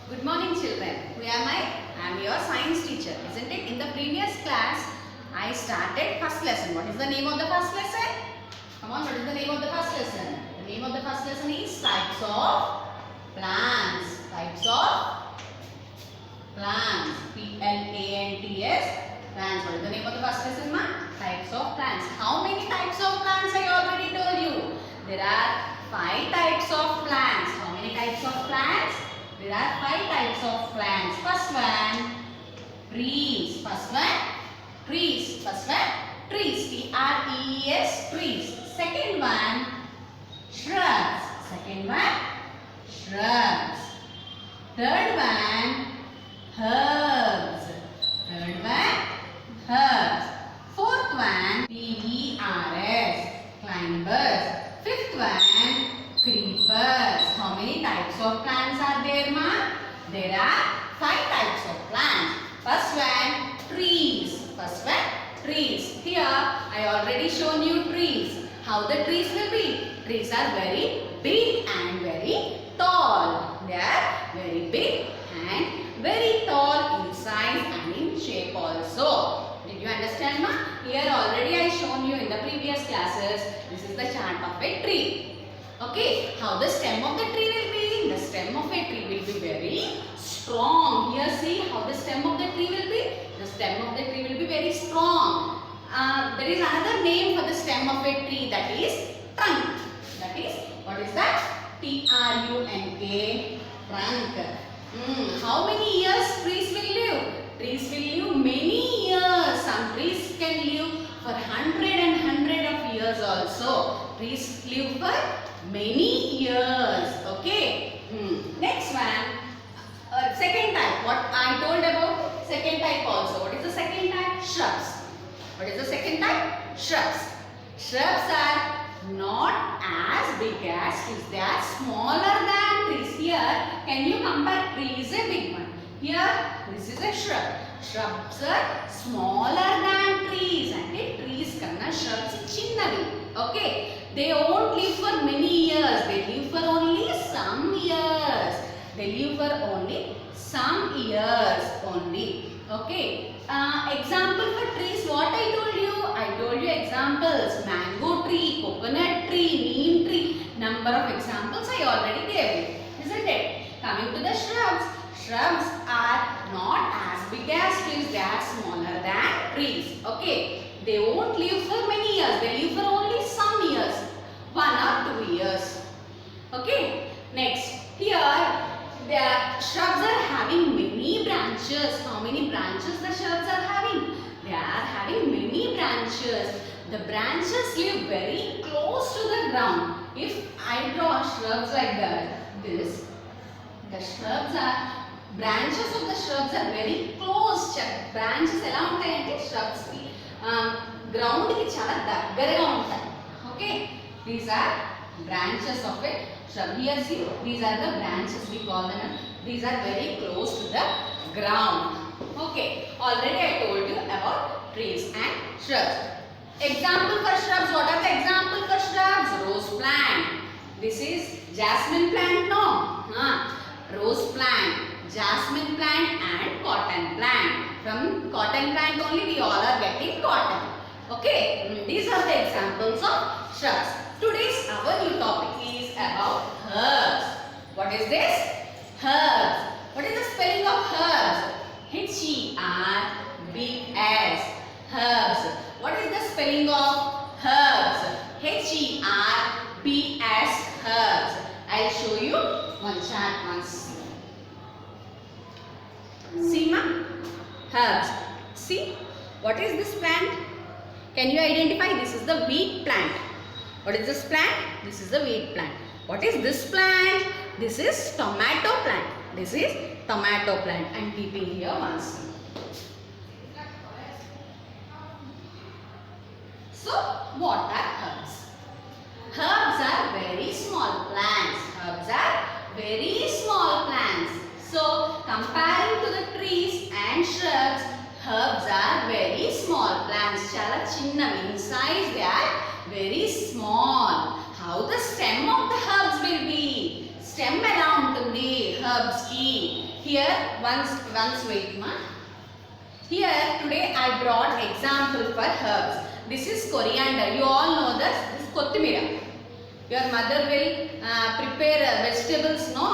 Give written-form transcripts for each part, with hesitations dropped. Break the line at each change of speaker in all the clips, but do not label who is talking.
Good morning, children. Who am I? I am your science teacher, isn't it? In the previous class, I started first lesson. What is the name of the first lesson? Come on, what is the name of the first lesson? The name of the first lesson is types of plants. Types of plants. P-L-A-N-T-S. Plants. What is the name of the first lesson, ma? Types of plants. How many types of plants I already told you? There are 5 types of plants. How many types of plants? There are 5 types of plants. First one, trees. First one, trees. First one, trees. T-R-E-E-S, trees. Second one, shrubs. Second one, shrubs. Third one, herbs. Third one, herbs. Fourth one, P-E-R-S, climbers. Fifth one, creepers. How many types of plants are there, ma? There are 5 types of plants. First one, trees. First one, trees. Here, I already shown you trees. How the trees will be? Trees are very big and very tall. They are very big and very tall in size and in shape also. Did you understand, ma? Here already I shown you in the previous classes. This is the chart of a tree. Okay, how the stem of the tree will be? The stem of a tree will be very strong. Here see how the stem of the tree will be? The stem of the tree will be very strong. There is another name for the stem of a tree, that is trunk. That is, what is that? T-R-U-N-K, trunk. How many years trees will live? Trees will live many years. Some trees can live for 100 of years also. Trees live for many years. Okay. Next one. Second type. What I told about second type also. What is the second type? Shrubs. What is the second type? Shrubs. Shrubs are not as big as trees. They are smaller than trees. Here, can you compare? Tree is a big one. Here, this is a shrub. Shrubs are smaller than trees. And trees kanna shrubs chinnavi. Okay. They won't live for many years. They live for only some years. They live for only some years only. Okay. Example for trees, what I told you? I told you examples. Mango tree, coconut tree, neem tree. Number of examples I already gave you. Isn't it? Coming to the shrubs. Shrubs are not as big as trees. They are smaller than trees. Okay. They won't live for many years. They live for only some years. 1 or 2 years. Okay. Next. Here, the shrubs are having many branches. How many branches the shrubs are having? They are having many branches. The branches live very close to the ground. If I draw shrubs like that, this, the shrubs are, branches of the shrubs are very close. Branches ఎలా ఉంటాయంటే shrubs కి ground కి చాలా దగ్గరగా ఉంటాయి. Okay, these are branches of a shrub. Here see, these are the branches, we call them. These are very close to the ground. Okay, already I told you about trees and shrubs. Example for shrubs. What are the example for shrubs? Rose plant. This is jasmine plant, no? Rose plant, jasmine plant and cotton plant. From cotton plant only we all are getting cotton. Okay, these are the examples of shrubs. Today's our new topic is about herbs. What is this? Herbs. What is the spelling of herbs? H-E-R-B-S. Herbs. What is the spelling of herbs? H-E-R-B-S. Herbs. I'll show you one chart once. See, ma? Herbs. See, what is this plant? Can you identify? This is the wheat plant. What is this plant? This is the wheat plant. What is this plant? This is tomato plant. This is tomato plant. I am keeping here once. So, what are herbs? Herbs are very small plants. Herbs are very small plants. So, comparing to the trees and shrubs, herbs are very small plants. Chala chinnavi. In size they are very small. How the stem of the herbs will be? Stem ఎలా ఉంటుంది herbs కి? here once wait ma. Here today I brought example for herbs. This is coriander. You all know this. This is kothimira. Your mother will prepare vegetables, no?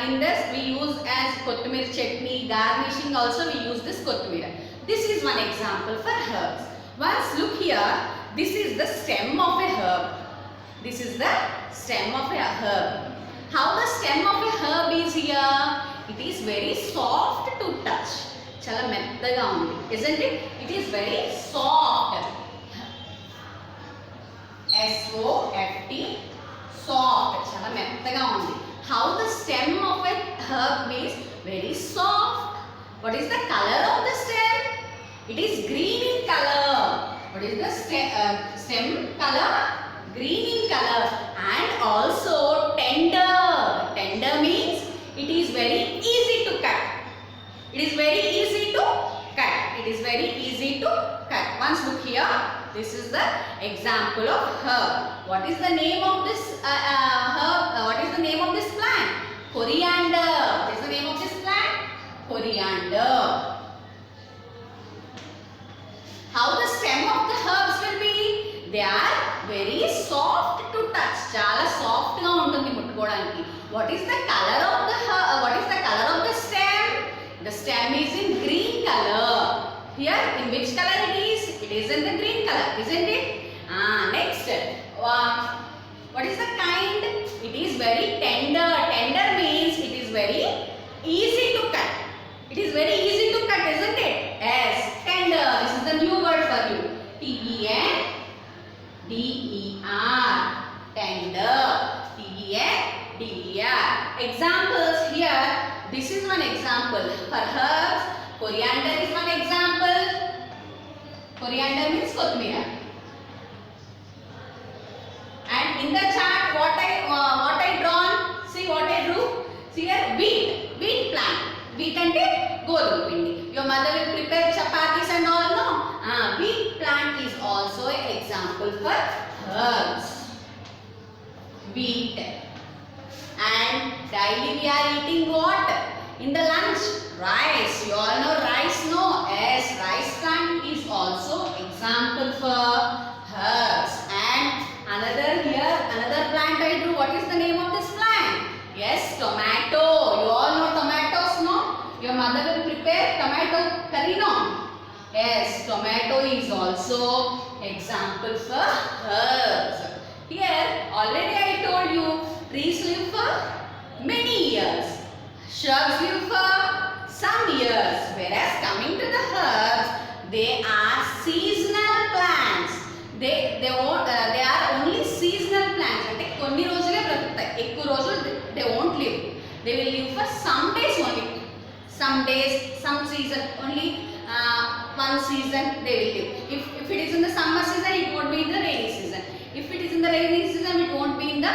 In this we use as kothimir chutney, garnishing also we use this kothimira. This is one example for herbs. Once look here, this is the stem of a herb. This is the stem of a herb. How the stem of a herb is here? It is very soft to touch. Chala mettaga undi, isn't it? It is very soft. S-O-F-T, soft. Chala mettaga undi. How the stem of a herb is very soft. What is the color of the stem? It is green in color. What is the stem color? Green in color, and also tender. Tender means it is very easy to cut. It is very easy to cut. It is very easy to cut. Once look here. This is the example of herb. What is the name of this herb? What is the name of this plant? Coriander. What is the name of this plant? Coriander. How the stem of the herbs will be? They are very soft to touch. Chala soft ga untundi muttukodaniki. What is the color of the herb? What is the color of the stem? The stem is in green color. Here, in which color it is? It is in the green color, isn't it? Next, what is the kind? It is very tender. Tender means it is very easy to cut. It is very easy to cut, isn't it? Yes, tender. This is the new word for you. T-E-N-D-E-R. Tender. T-E-N-D-E-R. Examples here. This is one example. For herbs, coriander is one example. Coriander means kothmira. And in the chart, what I drawn? See what I drew? See here, wheat plant. Wheat ante godum pindi. Your mother will prepare chapatis and all, no? Wheat plant is also an example for herbs. Wheat. And daily we are eating what? In the lunch, rice. You all know rice, no? Yes, rice plant is also example for herbs. And another plant I drew. What is the name of this plant? Yes, tomato. You all know tomatoes, no? Your mother will prepare tomato curry, no? Yes, tomato is also example for herbs. Here, already I told you, trees live for many years. Shrubs live for some years. Whereas coming to the herbs, they are seasonal plants. They are only seasonal plants. Ante konni rojule bratukutai. Ekku rojulu they won't live. They will live for some days only. Some days, some season only. One season they will live. If it is in the summer season, it won't be in the rainy season. If it is in the rainy season, it won't be in the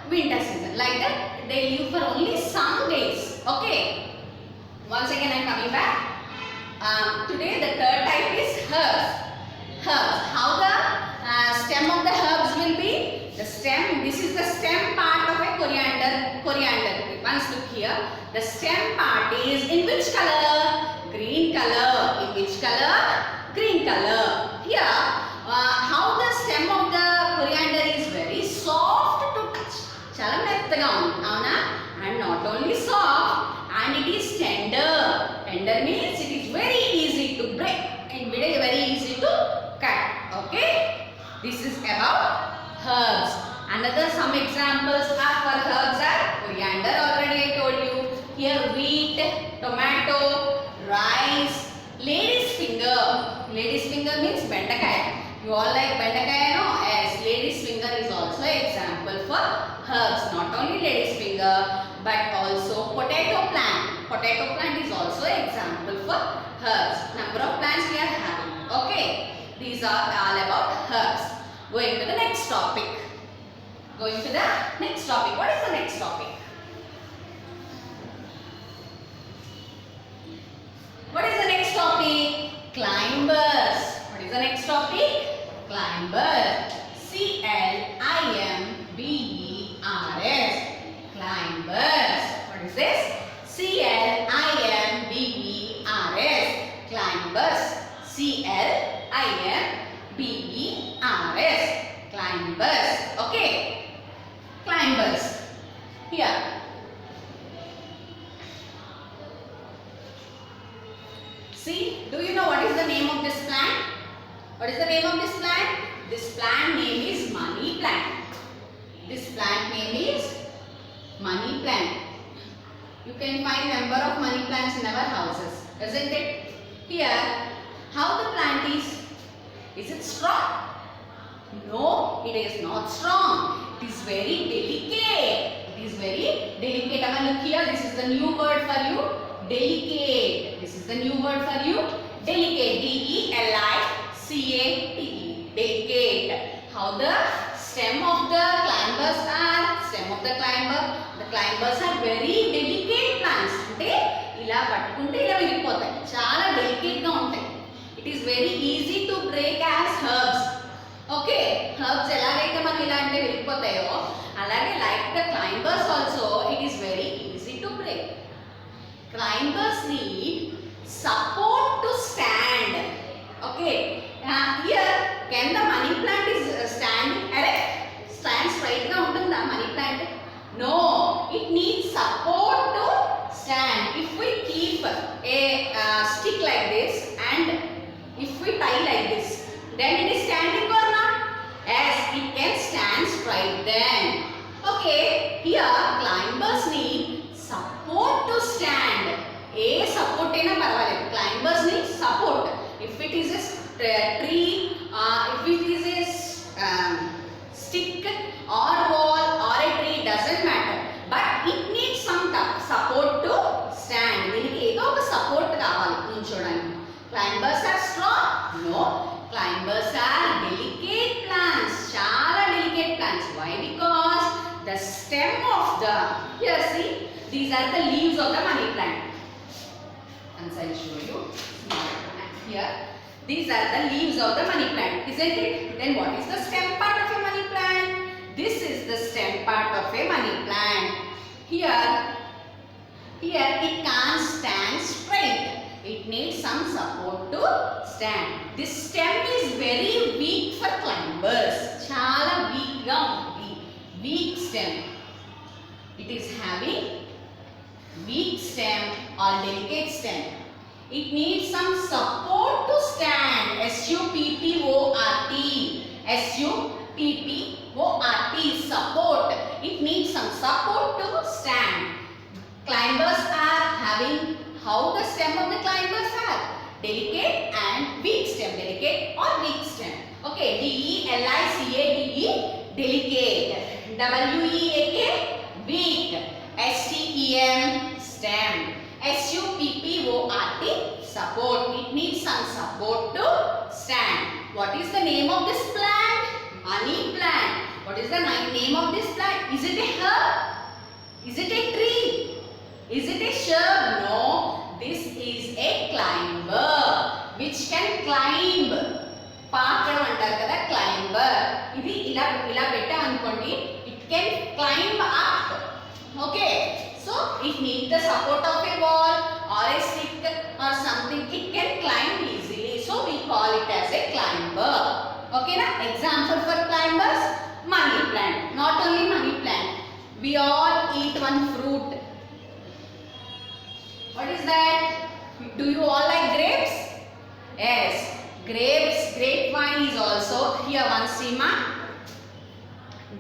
winter season. Like that, they live for only some days. Okay. Once again, I am coming back. Today, the third type is herbs. Herbs. How the stem of the herbs will be? The stem. This is the stem part of a coriander. Once look here. The stem part is in which color? Green color. In which color? Green color. Here, how the stem of the coriander is very soft to touch. Chala mettaga undi, avuna? And not only soft, and it is tender. Tender means it is very easy to break and very easy to cut. Okay? This is about herbs. Another some examples are for herbs are coriander. Already I told you. Here wheat, tomato, rice, lady's finger. Lady's finger means bendakaya. You all like bendakaya, no? Yes, lady's finger is also an example for herbs. Not only lady's finger, but also potato plant. Potato plant is also an example for herbs. Number of plants we are having. Okay, these are all about herbs. Going to the next topic. What is the next topic? What is the next topic? Climbers. What is the next topic? Climber. C-L-I-M-B-E-R-S. Climbers. What is this? C-L-I-M-B-E-R-S. See, do you know what is the name of this plant? What is the name of this plant? This plant name is money plant. This plant name is money plant. You can find number of money plants in our houses, isn't it? Here, how the plant is? Is it strong? No, it is not strong. It is very delicate. It is very delicate. Amma, look here. This is the new word for you. Delicate. This is the new word for you. Delicate. D-E-L-I-C-A-T-E. Delicate. How the stem of the climbers are? Stem of the climber. The climbers are very delicate plants. అంటే ఇలా పట్టుకుంటే ఇలా విరిగిపోతాయి. చాలా delicate గా ఉంటాయి. It is very easy to break as herbs. Okay, herbs ఎలాగైతే మనం ఇలా అంటే విరిగిపోతాయో అలాగే like the climbers also it is very easy to break. Climbers need support to stand. Okay, here can the money plant is standing erect? Stand straight ga untunda money plant? No, it needs support to stand. If we keep a stick like this and if we tie like this, then it is standing or not? Yes, it can stand straight then. Okay, here climbers need support to stand. A support ena parvaledu. Climbers need support. If it is a tree, if it is a stick or wall or a tree, doesn't matter. But it needs some support to stand. దీనికి ఏదో ఒక support కావాలి నిల్చోడానికి. Climbers are strong? No. Climbers are delicate plants. Chala delicate plants. Why? Because the stem of the, here see, these are the leaves of the money plant. And I will show you. Here, these are the leaves of the money plant, isn't it? Then what is the stem part of a money plant? This is the stem part of a money plant. Here it can't stand straight. It needs some support to stand. This stem is very weak for climbers. Chala weak ga undi. Weak stem. It is having weak stem or delicate stem. It needs some support to stand. S-U-P-P-O-R-T. S-U-P-P-O-R-T. Support. It needs some support to stand. Climbers are having how the stem of the climbers are? Delicate and weak stem. Delicate or weak stem. Okay. D-E-L-I-C-A-T-E. Delicate. W-E-A-K. Weak. S-T-E-M. Stem. S-U-P-P-O-R-T. Support. It needs some support to stand. What is the name of this plant? Money plant. What is the name of this plant? Is it a herb? Is it a tree? Is it a shrub? No. This is a climber which can climb. పాకడం అంటారు కదా climber. ఇది ఇలా ఇలా పెట్టా అనుకోండి. It can climb up. Okay. So it needs the support of a wall or a stick or something. It can climb easily. So we call it as a climber. Okay na? Example for climbers, money plant. Not only money plant. We all eat one fruit. What is that? Do you all like grapes? Yes. Grapes, grapevine is also here one Seema.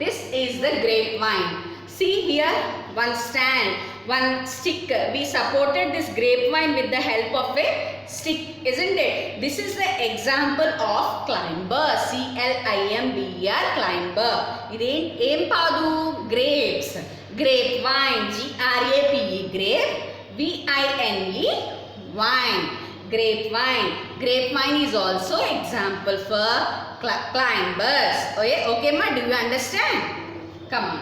This is the grapevine. See here one stand, one stick. We supported this grapevine with the help of a stick, isn't it? This is the example of climber. C-L-I-M-B-E-R, climber. This is padu? Grapes. Grapevine. G-R-A-P-E. Grape. V-I-N-E. Wine. Grapevine. Grapevine is also example for climbers. Okay ma, do you understand? Come on.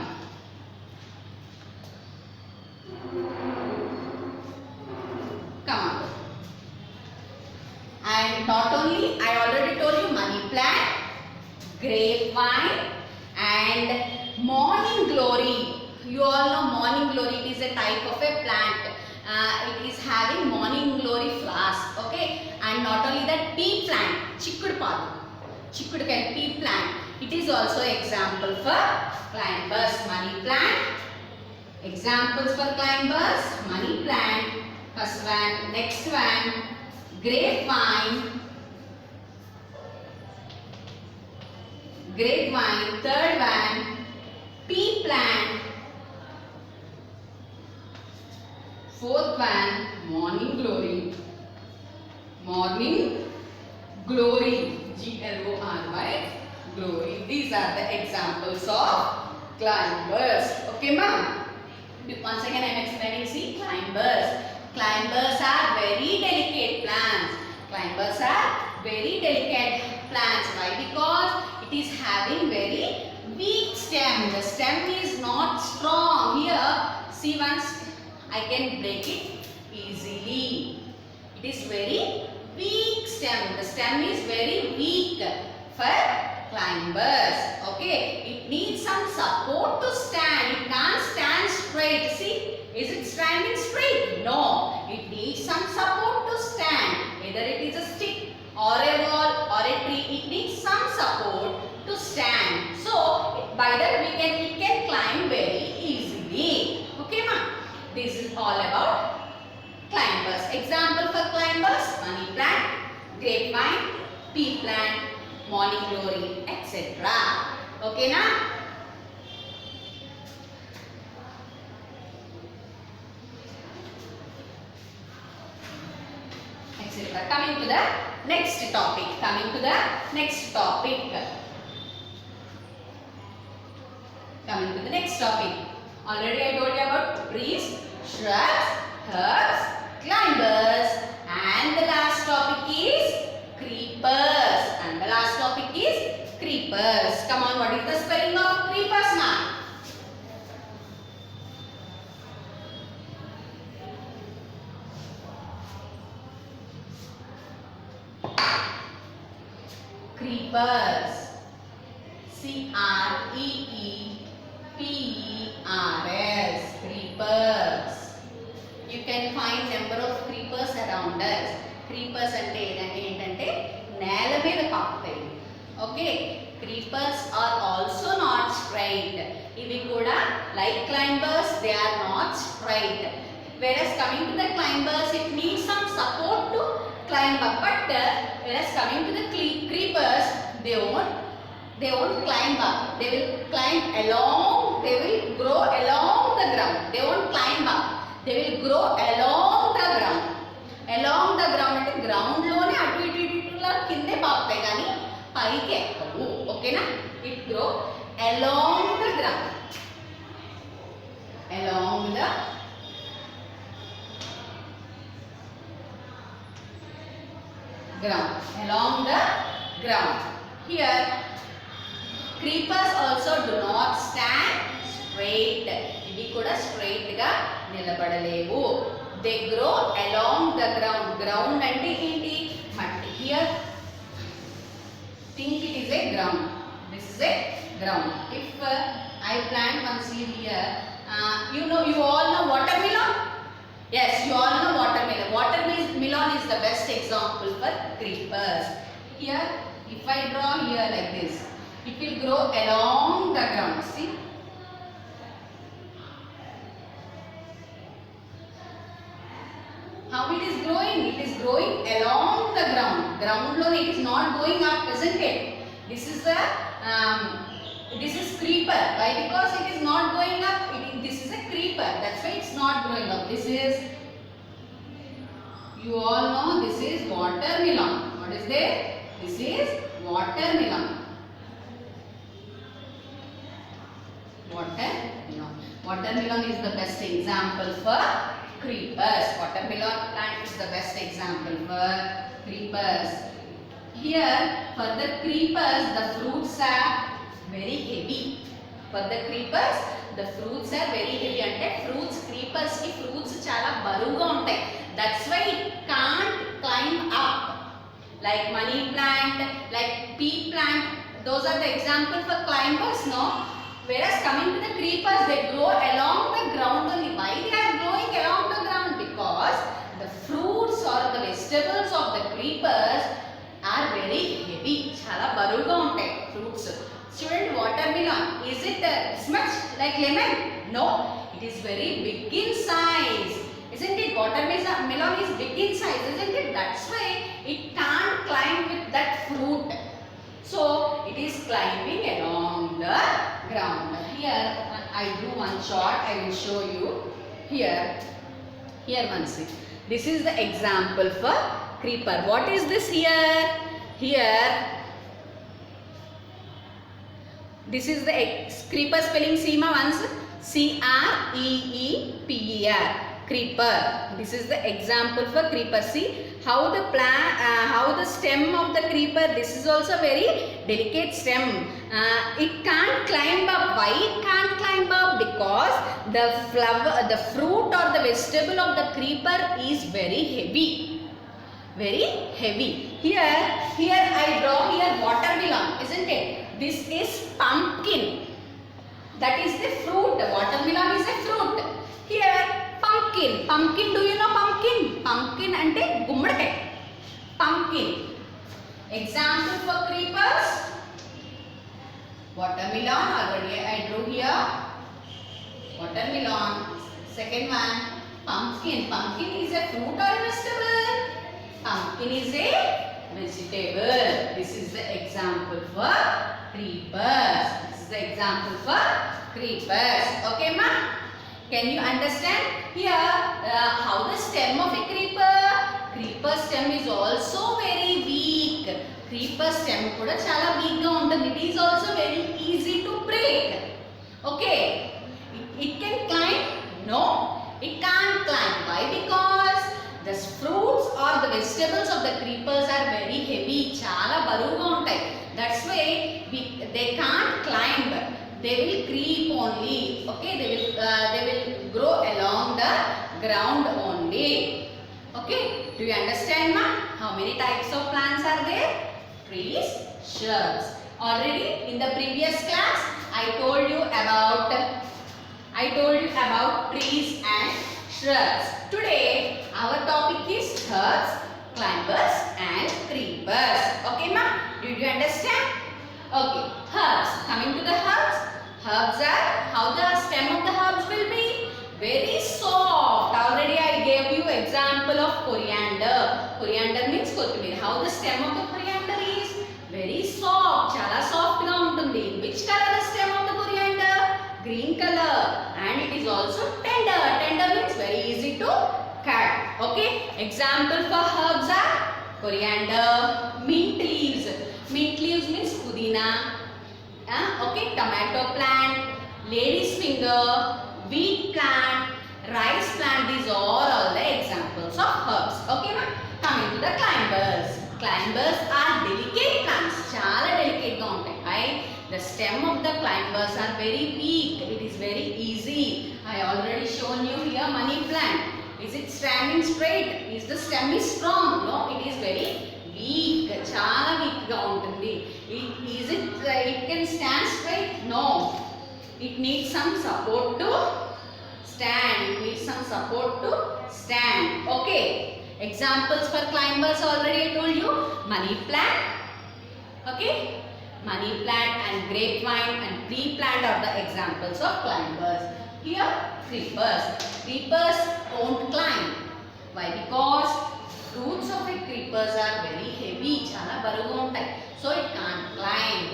Come on. And not only, I already told you money plant, grapevine and morning glory. You all know morning glory. It is a type of a plant. It is having morning glory flowers. Okay. And not only that, tea plant. Chikkudupadu. Chikkudukkai tea plant. It is also example for climbers. Money plant. Examples for climbers. Money plant. First one. Next one. grapevine, grapevine, third one, pea plant, fourth one, morning glory, morning glory, Glory, glory. These are the examples of climbers. Okay, ma'am? Once again I am explaining. See, climbers. Climbers are very delicate plants. Climbers are very delicate plants. Why? Because it is having very weak stem. The stem is not strong. Here, see, once I can break it easily. It is very weak stem. The stem is very weak for climbers. Okay, it needs some support to stand. It can't stand straight. See, is it standing straight? No, it needs some support to stand. Either it is a stick or a wall or a tree. It needs some support to stand. So by that it can climb very easily. Okay, ma'am? This is all about climbers. Example for climbers: money plant, grapevine, pea plant, morning glory, etc. Okay, na? Etc. Coming to the next topic. Coming to the next topic. Coming to the next topic. Already I told you about trees, shrubs, herbs, climbers, and the last topic is creepers. And the last topic is creepers. Come on, what is the spelling of creepers now? Creepers. C-R-E-E-P-E-R-S. Creepers. You can find number of creepers around us. Creepers అంటే ఏంటంటే నేల మీద పాకుతాయి. Okay, creepers are also not straight. ఇవి కూడా like climbers, they are not straight. Whereas coming to the climbers, it needs some support to climb up. But whereas coming to the creepers, they won't climb up. They will climb along. They will grow along the ground. They won't climb up. They will grow along the ground. Along the ground అంటే ground లోనే అటు ఇటు కిందే పాకుతాయి కానీ పైకి ఎక్కవు. ఓకేనా? It grow along the ground. Along the ground. Along the ground. Here, creepers also do not stand straight. ఇవి కూడా straight గా నిలబడలేవు. They grow along the ground. Ground అంటే ఏంటి? మట్టి. Here, think it is a ground. This is a ground. If I plant one seed here, you all know watermelon? Yes, you all know watermelon. Watermelon is the best example for creepers. Here, if I draw here like this, it will grow along the ground. See? How it is growing? It is growing along the ground. Ground loan, it is not going up, isn't it? This is creeper. Why? Because it is not going up. This is a creeper. That's why it's not growing up. This is, you all know, this is watermelon. What is there? This is watermelon. Watermelon is the best example for creepers. Watermelon plant is the best example for creepers. Here, for the creepers, the fruits are very heavy. For the creepers, the fruits are very heavy. అంటే fruits, creepers కి fruits చాలా బరువుగా ఉంటాయి. That's why it can't climb up. Like money plant, like pea plant, those are the example for climbers, no? Whereas coming to the creepers, they grow along the ground only. Why they are growing along the ground? Because the fruits or the vegetables of the creepers are very heavy. చాలా బరువుగా ఉంటాయి fruits. Student, watermelon, is it this much like lemon? No, it is very big in size. Isn't it? What watermelon is big in size, isn't it? That's why it can't climb with that fruit. So it is climbing along the ground. Here I do one shot. I will show you. Here one see. This is the example for creeper. What is this here? Here. This is the creeper spelling. See ma once. C-R-E-E-P-E-R. Creeper. This is the example for creeper. See how the how the stem of the creeper. This is also very delicate stem. It can't climb up. Why it can't climb up? Because the fruit or the vegetable of the creeper is very heavy. Very heavy. Here I draw here watermelon, isn't it? This is pumpkin. That is the fruit. Watermelon is a fruit. Here pumpkin. Pumpkin, do you know pumpkin? Pumpkin ante gummadikai. Pumpkin. Example for creepers. Watermelon, already I drew here. Watermelon. Second one, pumpkin. Pumpkin is a fruit or a vegetable? Pumpkin is a vegetable. This is the example for creepers. This is the example for creepers. Okay ma? Can you understand? Here how the stem of a creeper? Creeper stem is also very weak. Creeper stem kuda chala weak ga untundi. It is also very easy to break. Okay. It can climb? No. It can't climb. Why? Because the fruits or the vegetables of the creepers are very heavy. Chala baruga untai. That's why they can't climb. They will creep only. Okay, they will grow along the ground only. Okay, do you understand ma? How many types of plants are there? Trees, shrubs. Already in the previous class I told you about trees and shrubs. Today our topic is herbs, climbers and creepers. Okay ma? Did you understand? Okay, herbs. Coming to the herbs. Herbs are, how the stem of the herbs will be? Very soft. Already I gave you example of coriander. Coriander means kothmir. How the stem of the coriander is? Very soft. Chala soft ga untundi. Which color the stem of the coriander? Green color. And it is also tender. Tender means very easy to cut. Okay. Example for herbs are coriander, mint leaves. Mint leaves means pudina. Okay, tomato plant, lady's finger, wheat plant, rice plant. These are all the examples of herbs. Okay, ma'am. Coming to the climbers. Climbers are delicate plants. Chala delicate ga untayi. Right? The stem of the climbers are very weak. It is very easy. I already shown you here money plant. Is it standing straight? Is the stem is strong? No, it is very weak. Chala weak ga untundi. It can stand straight? No. It needs some support to stand. It needs some support to stand. Okay. Examples for climbers already I told you. Money plant. Okay. Money plant and grapevine and tree plant are the examples of climbers. Here creepers. Creepers won't climb. Why? Because roots of the creepers are very heavy. Chala baruga untayi. So it can't climb.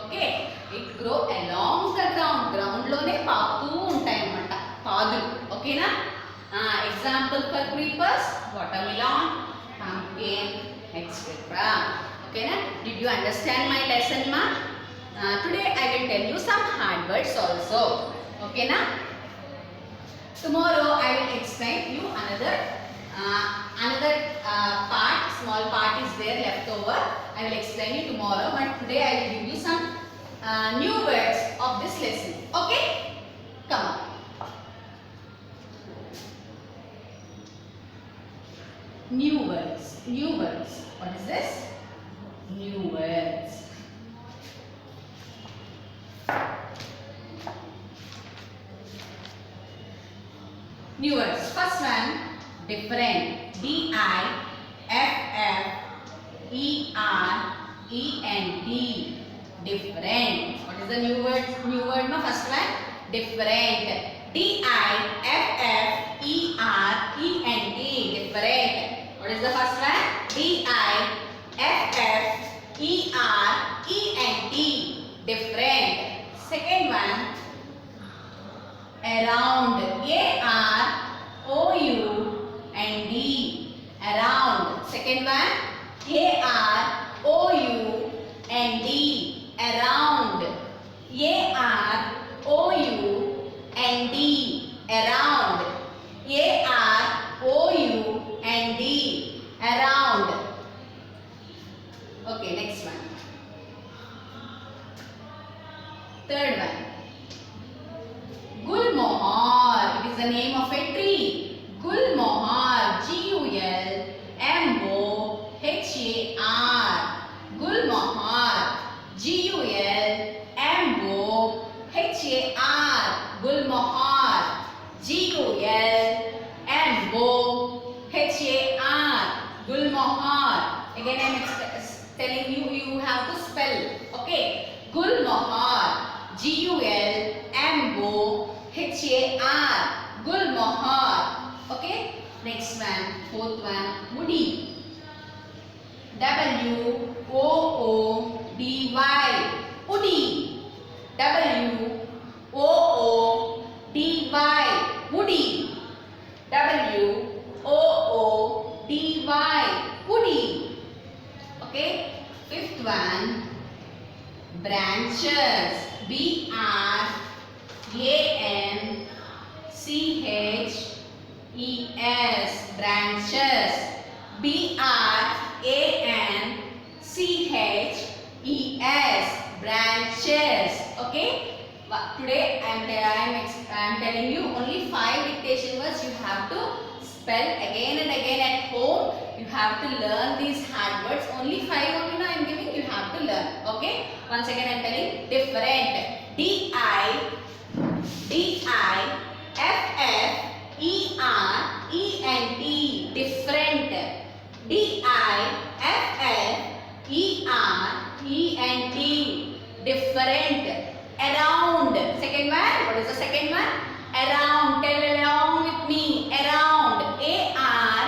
Okay. It grow along the ground. Ground lone paatu untayi annamata. Paadu. Okay na? Example for creepers. Watermelon, pumpkin, etc. Okay na? Did you understand my lesson ma? Today I will tell you some hard words also. Okay na? Tomorrow I will explain you another part, small part is there left over. I will explain you tomorrow, but today I will give you some new words of this lesson. Okay? Come on. New words. New words. What is this? New words. New words. First one, different. D-I-F-F-E-R-E-N-T. Different. What is the new word? New word no first one. Different. D-I-F-F-E-R-E-N-T. What is the first one? D-I-F-F-E-R-E-N-T. Different. Second one. Around. A-R-O-U-N-D. Around. Second one. A-R-O-U-N-D. Around. A-R-O-U-N-D. Around. A-R-O-U-N-D. Around. Okay, next one. Third one. Gulmohar. It is the name of a tree. Gulmohar. G-U-L-M-O-H-A-R. Gulmohar. G-U-L-M-O-H-A-R. Gulmohar. G-U-L-M-O-H-A-R. Gulmohar. Again I am telling you, you have to spell. Okay. Gulmohar. G-U-L-M-O-H-A-R. Gulmohar. Okay. Next one. Fourth one. Woody. W-O-O-D-Y. Woody. W-O-O-D-Y. Woody. W-O-O-D-Y. Woody. Okay. Fifth one. Branches. B-R-A-N-C-H-E-S. Branches. B-R-A-N-C-H-E-S. Branches. Okay. Today I am telling you only 5 dictation words. You have to spell again and again at home. You have to learn these hard words. Only 5 only now I am giving. You have to learn. Okay. Once again I am telling different. D-I-F-F-E-R-E-N-T. Different. D-I-F-F-E-R-E-N-T. Different. Around. Second one. What is the second one? Around. Tell along with me. Around. A-R-O-U-N-D.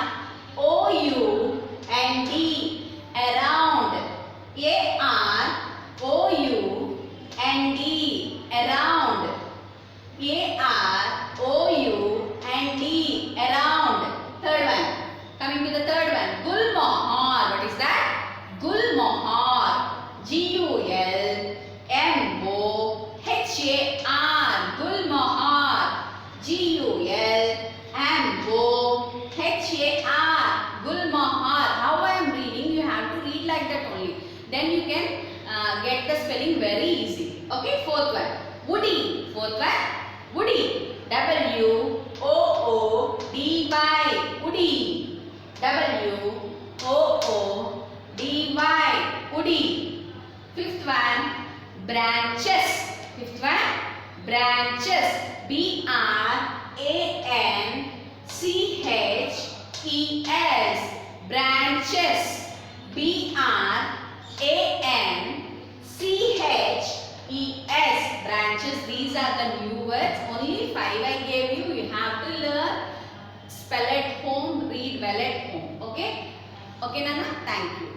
Around. A-R-O-U-N-D. Around. A-R-O-U-N-D. Around. Third one. Coming to the third one. Gulmohar. What is that? Gulmohar. G-U-L-M-O-H-A-R. Gulmohar. G-U-L-M-O-H-A-R. Gulmohar. How I am reading? You have to read like that only. Then you can get the spelling very easy. Okay. Fourth one. Woody. Fourth one. Woody. W-O-O-D-Y. Woody. W-O-O-D-Y. Woody. Fifth one. Branches. Fifth one. Branches. B-R-A-N-C-H-E-S. Branches. B-R-A-N-C-H-E-S. Branches. These are the new words. Only 5 I gave you. You have to learn. Spell at home. Read well at home. Okay. Okay, Nana. Thank you.